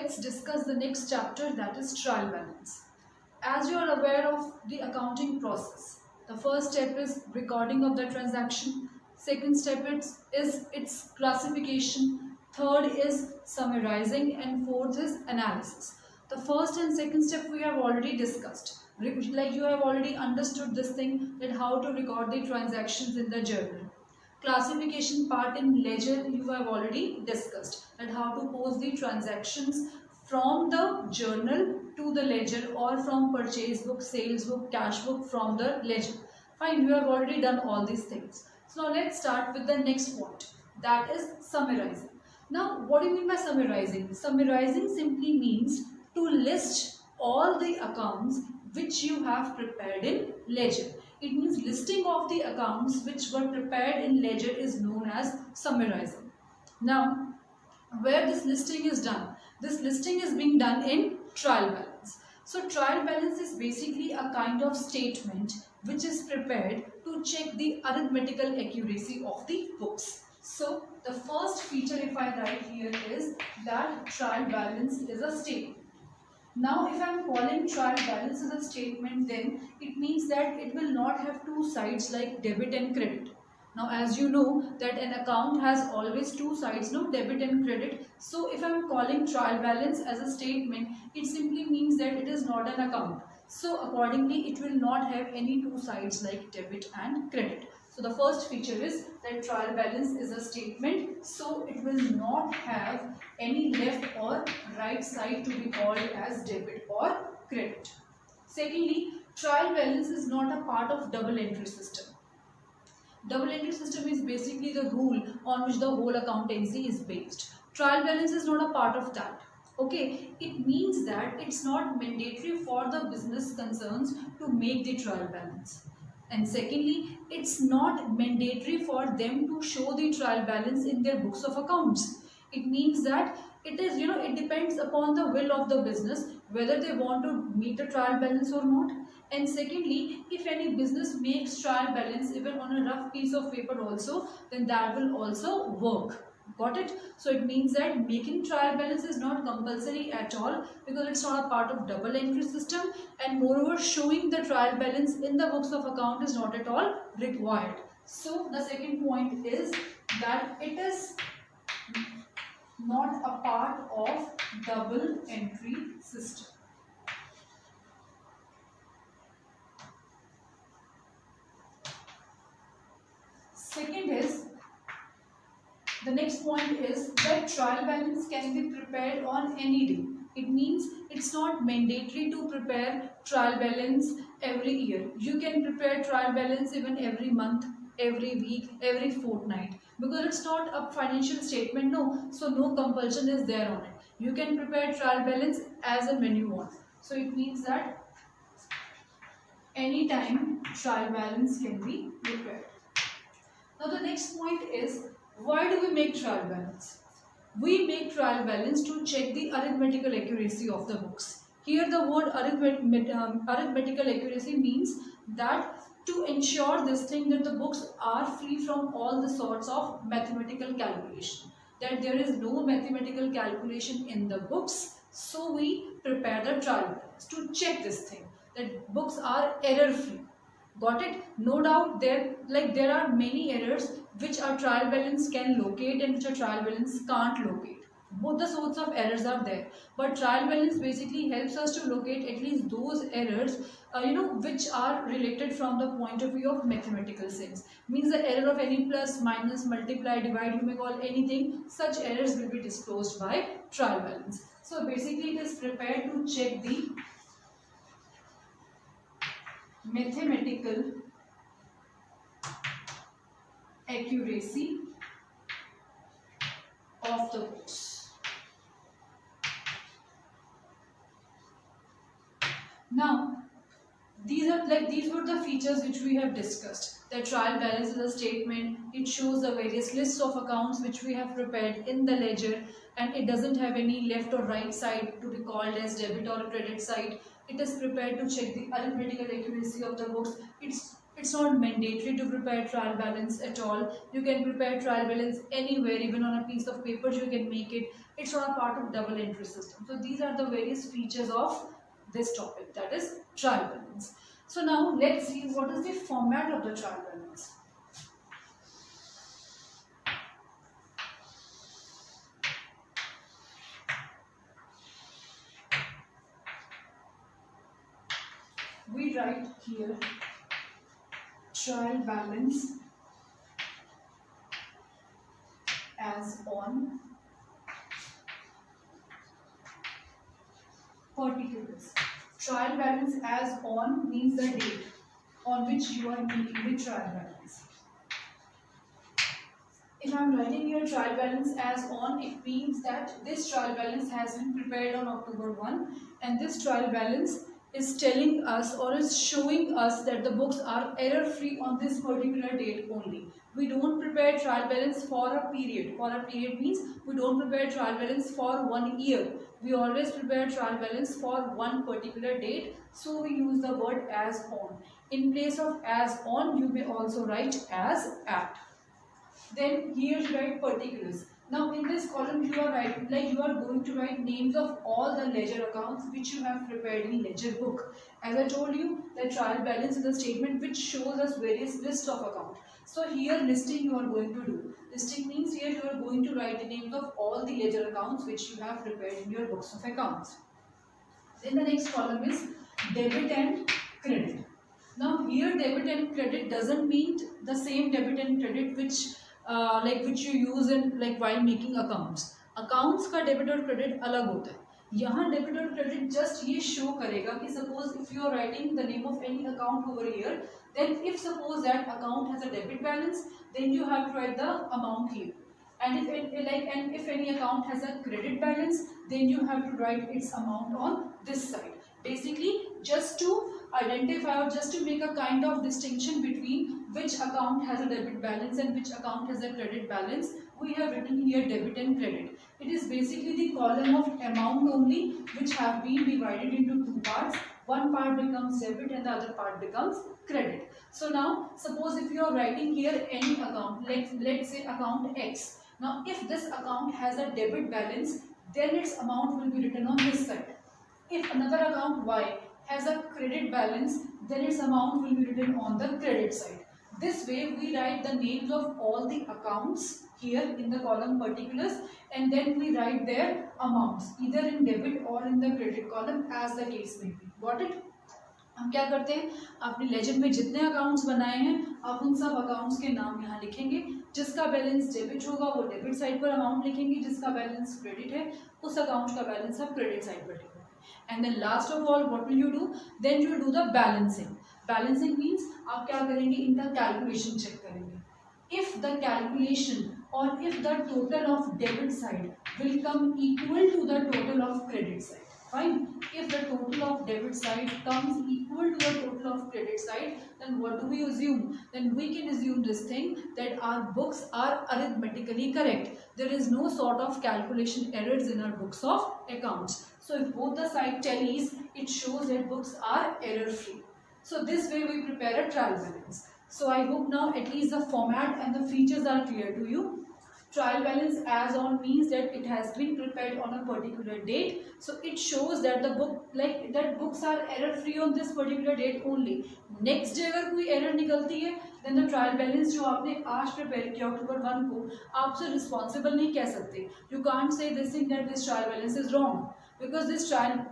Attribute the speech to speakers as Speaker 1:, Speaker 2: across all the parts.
Speaker 1: let's discuss the next chapter, that is trial balance. As you are aware of the accounting process, the first step is recording of the transaction, second step is its classification, third is summarizing, and fourth is analysis. The first and second step we have already discussed. Like you have already understood this thing, that how to record the transactions in the journal. Classification part in ledger you have already discussed, that how to post the transactions from the journal to the ledger, or from purchase book, sales book, cash book from the ledger. Fine, you have already done all these things. So now let's start with the next point, that is summarizing. Now what do you mean by summarizing? Summarizing simply means to list all the accounts which you have prepared in ledger. It means listing of the accounts which were prepared in ledger is known as summarizing. Now, where this listing is done? This listing is being done in trial balance. So, trial balance is basically a kind of statement which is prepared to check the arithmetical accuracy of the books. So, the first feature if I write here is that trial balance is a statement. Now, if I am calling trial balance as a statement, then it means that it will not have two sides like debit and credit. Now, as you know that an account has always two sides, no, debit and credit. So, if I am calling trial balance as a statement, it simply means that it is not an account. So, accordingly, it will not have any two sides like debit and credit. So, the first feature is that trial balance is a statement, so it will not have any left or right side to be called as debit or credit. Secondly, trial balance is not a part of double entry system. Double entry system is basically the rule on which the whole accountancy is based. Trial balance is not a part of that. Okay, it means that it's not mandatory for the business concerns to make the trial balance. And secondly, it's not mandatory for them to show the trial balance in their books of accounts. It means that it is, it depends upon the will of the business whether they want to meet the trial balance or not. And secondly, if any business makes trial balance even on a rough piece of paper also, then that will also work. Got it? So it means that making trial balance is not compulsory at all, because it's not a part of double entry system, and moreover showing the trial balance in the books of account is not at all required. So the second point is that it is not a part of double entry system. Second is, the next point is that trial balance can be prepared on any day. It means it's not mandatory to prepare trial balance every year. You can prepare trial balance even every month, every week, every fortnight, because it's not a financial statement, no. So no compulsion is there on it. You can prepare trial balance as and when you want. So it means that anytime trial balance can be prepared. Now the next point is, why do we make trial balance? We make trial balance to check the arithmetical accuracy of the books. Here the word arithmetical accuracy means that to ensure this thing, that the books are free from all the sorts of mathematical calculation, that there is no mathematical calculation in the books. So we prepare the trial balance to check this thing, that books are error free. Got it? No doubt there are many errors which our trial balance can locate and which our trial balance can't locate. Both the sorts of errors are there, but trial balance basically helps us to locate at least those errors which are related from the point of view of mathematical sense. Means the error of any plus, minus, multiply, divide, you may call anything, such errors will be disclosed by trial balance. So basically it is prepared to check the mathematical accuracy of the books. Now, these were the features which we have discussed. The trial balance is a statement. It shows the various lists of accounts which we have prepared in the ledger, and it doesn't have any left or right side to be called as debit or credit side. It is prepared to check the arithmetical accuracy of the books. It's not mandatory to prepare trial balance at all. You can prepare trial balance anywhere, even on a piece of paper you can make it. It's not a part of double entry system. So these are the various features of this topic, that is trial balance. So now let's see what is the format of the trial balance. We write here trial balance as on particulars. Trial balance as on means the date on which you are making the trial balance. If I am writing your trial balance as on, it means that this trial balance has been prepared on October 1, and this trial balance is telling us or is showing us that the books are error free on this particular date only. We don't prepare trial balance for a period. For a period means we don't prepare trial balance for 1 year. We always prepare trial balance for one particular date, so we use the word as on. In place of as on, you may also write as at. Then here you write particulars. Now in this column you are writing, like you are going to write names of all the ledger accounts which you have prepared in ledger book. As I told you, the trial balance is a statement which shows us various lists of accounts. So here listing you are going to do. Listing means here you are going to write the names of all the ledger accounts which you have prepared in your books of accounts. Then the next column is debit and credit. Now here debit and credit doesn't mean the same debit and credit which which you use in while making accounts. Accounts का debit और credit अलग होता है. यहाँ debit और credit just ये show करेगा कि suppose if you are writing the name of any account over here, then if suppose that account has a debit balance, then you have to write the amount here. And if any account has a credit balance, then you have to write its amount on this side. Basically, just to identify or just to make a kind of distinction between which account has a debit balance and which account has a credit balance, we have written here debit and credit. It is basically the column of amount only which have been divided into two parts. One part becomes debit and the other part becomes credit. So now suppose if you are writing here any account, let's say account X. Now if this account has a debit balance, then its amount will be written on this side. If another account Y has a credit balance, then its amount will be written on the credit side. This way we write the names of all the accounts here in the column particulars, and then we write their amounts either in debit or in the credit column as the case may be. Got it? हम क्या करते हैं, अपने laser में जितने accounts बनाए हैं आप उन सब अकाउंट्स के नाम यहाँ लिखेंगे. जिसका बैलेंस डेबिट होगा वो डेबिट साइड पर अमाउंट लिखेंगे, जिसका बैलेंस क्रेडिट है उस अकाउंट का बैलेंस आप क्रेडिट साइड पर लिखेंगे. And then last of all, what will you do? Then you will do the balancing. Balancing means आप क्या करेंगे, इनका calculation check करेंगे. If the calculation or if the total of debit side will come equal to the total of credit side, fine. If the total of debit side comes equal to the total of credit side, then what do we assume? Then we can assume this thing that our books are arithmetically correct. There is no sort of calculation errors in our books of accounts. So if both the side tallies, it shows that books are error free. So this way we prepare a trial balance. So I hope now at least the format and the features are clear to you. Trial balance as on means that it has been prepared on a particular date. So it shows that the books are error free on this particular date only. Next day अगर कोई error निकलती है, then the trial balance जो आपने आज prepare किया October 1 को, आप उसे responsible नहीं कह सकते. You can't say this thing that this trial balance is wrong, because this trial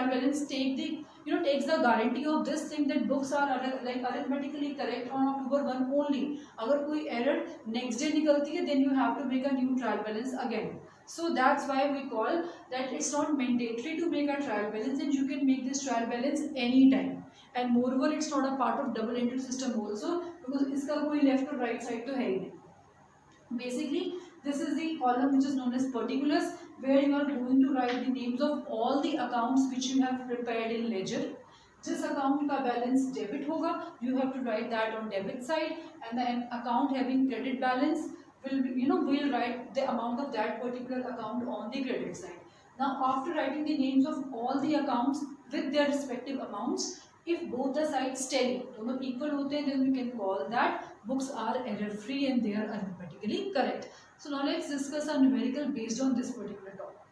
Speaker 1: balance takes the guarantee of this thing that books are arithmetically correct on October 1 only. अगर कोई error next day निकलती है, then you have to make a new trial balance again. So that's why we call that it's not mandatory to make a trial balance, and you can make this trial balance anytime. And moreover, it's not a part of double entry system also, because इसका कोई left or right side तो है ही नहीं. Basically, this is the column which is known as particulars, where you are going to write the names of all the accounts which you have prepared in ledger. जिस account का balance debit होगा, you have to write that on debit side, and the account having credit balance will write the amount of that particular account on the credit side. Now after writing the names of all the accounts with their respective amounts, If both the sides tally, दोनों equal होते हैं, then we can call that books are error free and they are arithmetically correct. So now let's discuss a numerical based on this particular topic.